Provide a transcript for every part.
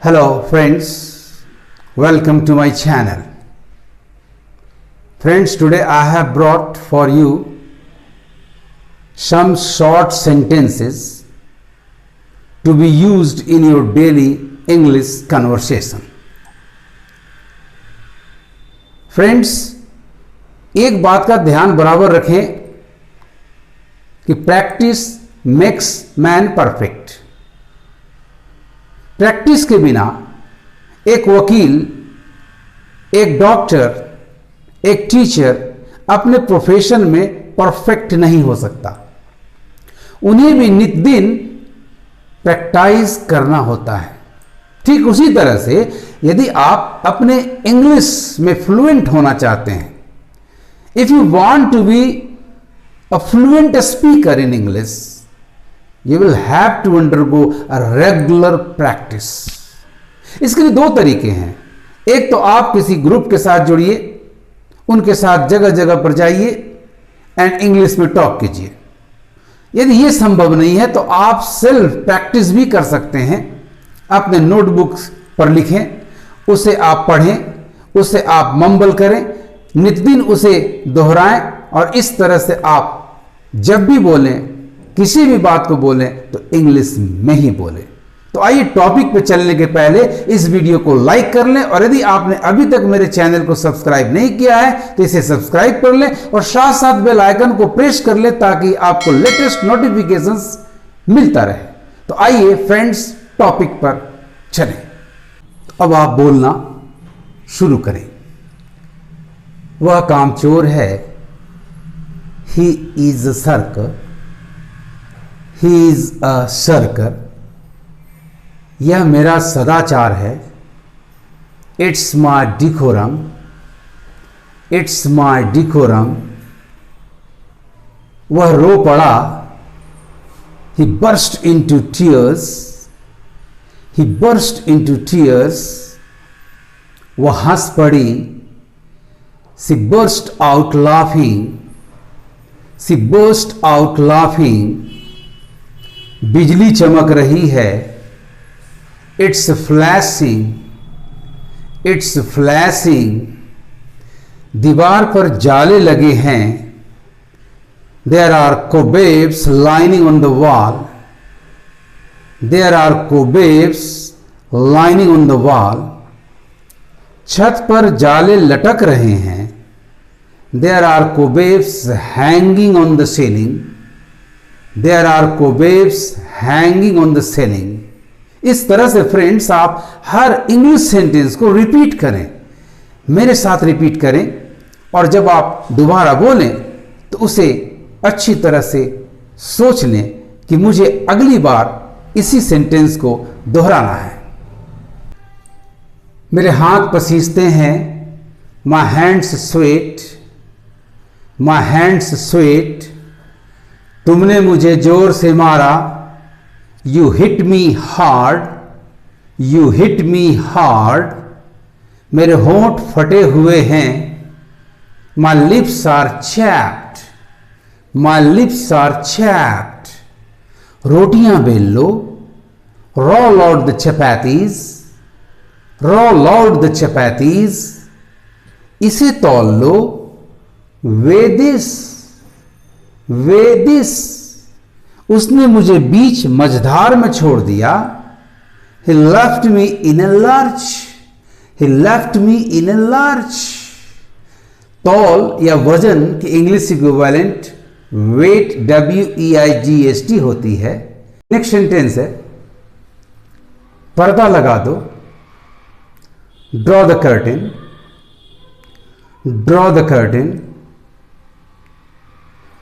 Hello friends, welcome to my channel. Friends, today I have brought for you some short sentences to be used in your daily English conversation. Friends, एक बात का ध्यान बराबर रखें कि practice makes man perfect. Practice के बिना एक वकील, एक डॉक्टर, एक टीचर अपने प्रोफेशन में परफेक्ट नहीं हो सकता. उन्हें भी नित दिन प्रैक्टिस करना होता है. ठीक उसी तरह से यदि आप अपने इंग्लिश में फ्लुएंट होना चाहते हैं, if you want to be a fluent speaker in English, you will have to undergo a regular practice. इसके लिए दो तरीके हैं. एक तो आप किसी ग्रुप के साथ जुड़िए, उनके साथ जगह जगह पर जाइए एंड इंग्लिश में टॉक कीजिए. यदि ये संभव नहीं है तो आप सेल्फ प्रैक्टिस भी कर सकते हैं. अपने नोटबुक्स पर लिखें, उसे आप पढ़ें, उसे आप मम्बल करें, नित दिन उसे दोहराएं और इस तरह से आप जब भी बोलें, किसी भी बात को बोलें तो इंग्लिश में ही बोलें. तो आइए टॉपिक पे चलने के पहले इस वीडियो को लाइक कर लें और यदि आपने अभी तक मेरे चैनल को सब्सक्राइब नहीं किया है तो इसे सब्सक्राइब कर लें और साथ साथ बेल आइकन को प्रेस कर लें ताकि आपको लेटेस्ट नोटिफिकेशंस मिलता रहे. तो आइए फ्रेंड्स, टॉपिक पर चलें. अब आप बोलना शुरू करें. वह कामचोर है, he is a shirker, he is a shirker. यह मेरा सदाचार है, it's my decorum, it's my decorum. वह रो पड़ा, he burst into tears, he burst into tears. वह हंस पड़ी, she burst out laughing, she burst out laughing. बिजली चमक रही है, इट्स फ्लैशिंग, इट्स फ्लैशिंग. दीवार पर जाले लगे हैं, there are cobwebs lining on the wall, there are cobwebs lining on the wall. छत पर जाले लटक रहे हैं, there are cobwebs hanging on the ceiling, There are cobwebs hanging on the ceiling. इस तरह से फ्रेंड्स आप हर इंग्लिश सेंटेंस को रिपीट करें, मेरे साथ रिपीट करें और जब आप दोबारा बोलें तो उसे अच्छी तरह से सोच लें कि मुझे अगली बार इसी सेंटेंस को दोहराना है. मेरे हाथ पसीजते हैं, My hands sweat, My hands sweat. तुमने मुझे जोर से मारा, you hit me hard, you hit me hard. मेरे होंठ फटे हुए हैं, my lips are chapped, my lips are chapped. रोटियां बेल लो, roll out the chapatis, roll out the chapatis. इसे तौल लो, वे दिस, वे दिस. उसने मुझे बीच मझधार में छोड़ दिया, he left me in a lurch, he left me in a lurch. तौल या वजन की इंग्लिश इक्विवेलेंट वेट, WEIGHT होती है. नेक्स्ट सेंटेंस है, पर्दा लगा दो, draw the curtain, draw the curtain.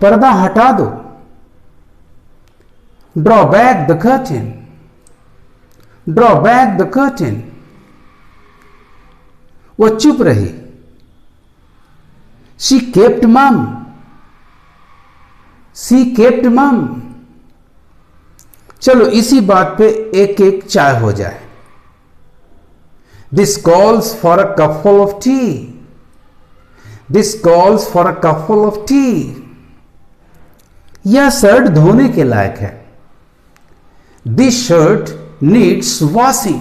पर्दा हटा दो, draw back the curtain, draw back the curtain. वह चुप रही, शी केप्ट मम, शी केप्ट मम. चलो इसी बात पे एक एक चाय हो जाए. This calls for a cupful of tea, this calls for a cupful of tea. यह शर्ट धोने के लायक है, this shirt needs washing,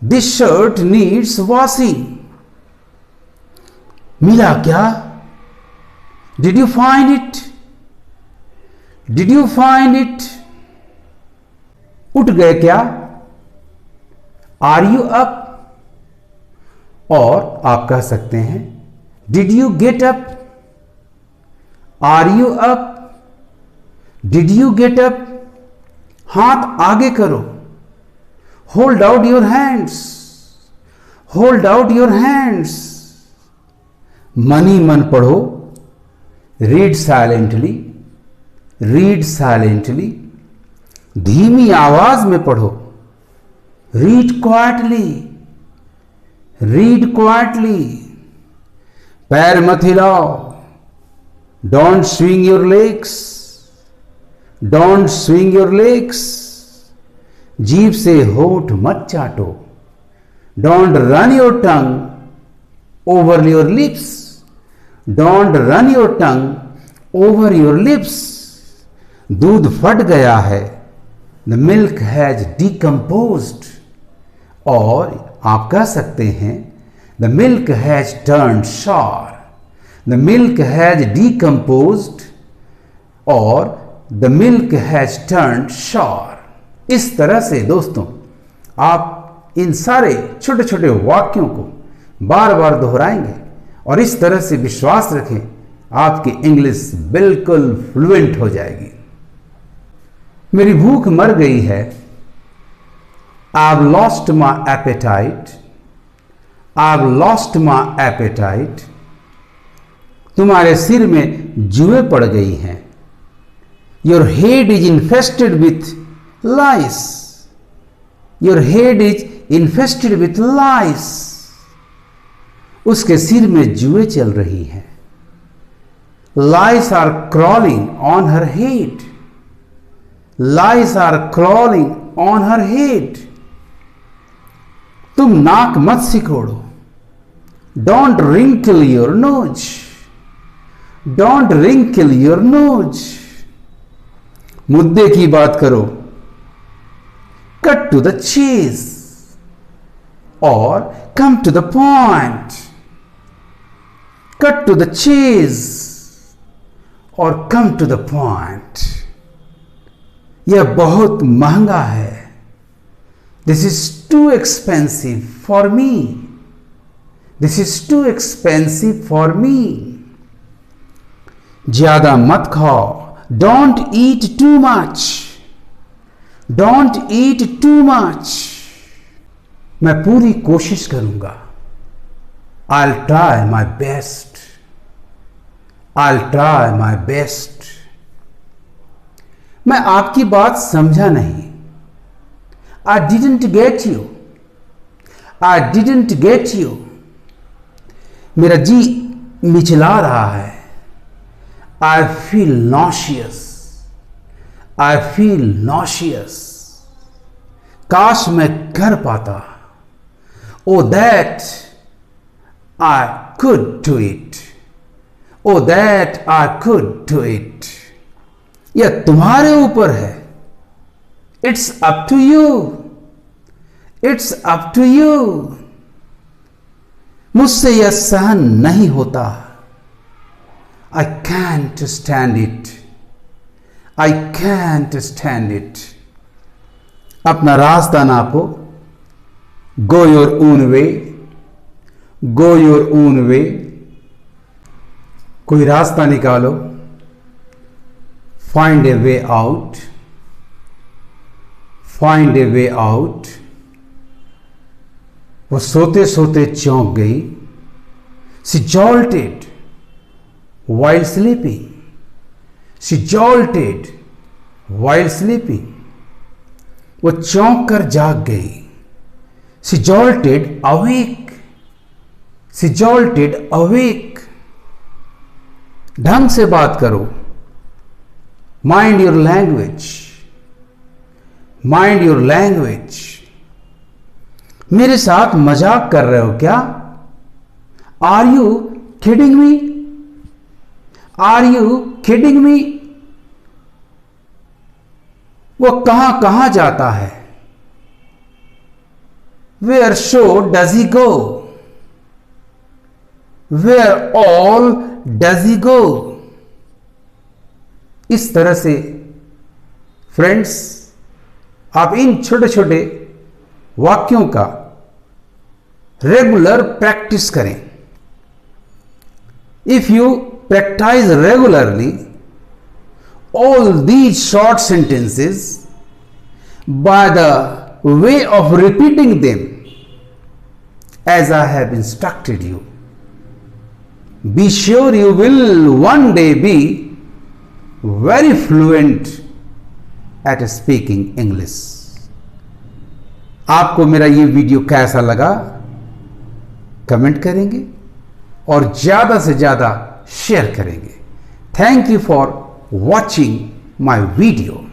this shirt needs washing. मिला क्या? Did you find it? Did you find it? उठ गए क्या? Are you up? और आप कह सकते हैं did you get up? Are you up? Did you get up? हाथ आगे करो। Hold out your hands. Hold out your hands. मन ही मन पढ़ो। Read silently. Read silently. धीमी आवाज में पढ़ो। Read quietly. Read quietly. पैर मत हिलाओ। Don't swing your legs. Don't swing your legs. जीभ से होठ मत चाटो। Don't run your tongue over your lips. Don't run your tongue over your lips. दूध फट गया है। The milk has decomposed. और आप कह सकते हैं the milk has turned sour. The milk has decomposed और the milk has turned sour. इस तरह से दोस्तों आप इन सारे छोटे छोटे वाक्यों को बार बार दोहराएंगे और इस तरह से विश्वास रखें आपकी इंग्लिश बिल्कुल फ्लुएंट हो जाएगी। मेरी भूख मर गई है। I've lost my appetite. I've lost my appetite. तुम्हारे सिर में जुएं पड़ गई हैं। Your head is infested with lice. Your head is infested with lice. उसके सिर में जुएं चल रही हैं। Lice are crawling on her head. Lice are crawling on her head. तुम नाक मत सिकोड़ो। Don't wrinkle your nose. Don't wrinkle your nose. मुद्दे की बात करो। Cut to the chase. और come to the point. Cut to the chase. और come to the point. यह बहुत महंगा है। This is too expensive for me. This is too expensive for me. ज्यादा मत खाओ। Don't eat too much. Don't eat too much. मैं पूरी कोशिश करूंगा। I'll try my best. I'll try my best. मैं आपकी बात समझा नहीं। I didn't get you. I didn't get you. मेरा जी मिचला रहा है। I feel nauseous. I feel nauseous. काश मैं कर पाता। Oh that I could do it. Oh that I could do it. यह तुम्हारे ऊपर है। It's up to you. It's up to you. मुझसे यह सहन नहीं होता। I can't stand it. I can't stand it. अपना रास्ता नापो। Go your own way. Go your own way. कोई रास्ता निकालो। Find a way out. Find a way out. वो सोते सोते चौंक गई। She jolted while sleeping. She jolted while sleeping. वो चौंक कर जाग गई। She jolted awake. She jolted awake. ढंग से बात करो। Mind your language. Mind your language. मेरे साथ मजाक कर रहे हो क्या? Are you kidding me? Are you kidding me? वो कहां कहां जाता है? Where so does he go? Where all does he go? इस तरह से फ्रेंड्स आप इन छोटे छोटे वाक्यों का रेगुलर प्रैक्टिस करें. If you practice regularly all these short sentences by the way of repeating them as I have instructed you, be sure you will one day be very fluent at speaking English. आपको मेरा ये video कैसा लगा comment करेंगे और ज्यादा से ज्यादा शेयर करेंगे. Thank you for watching my video.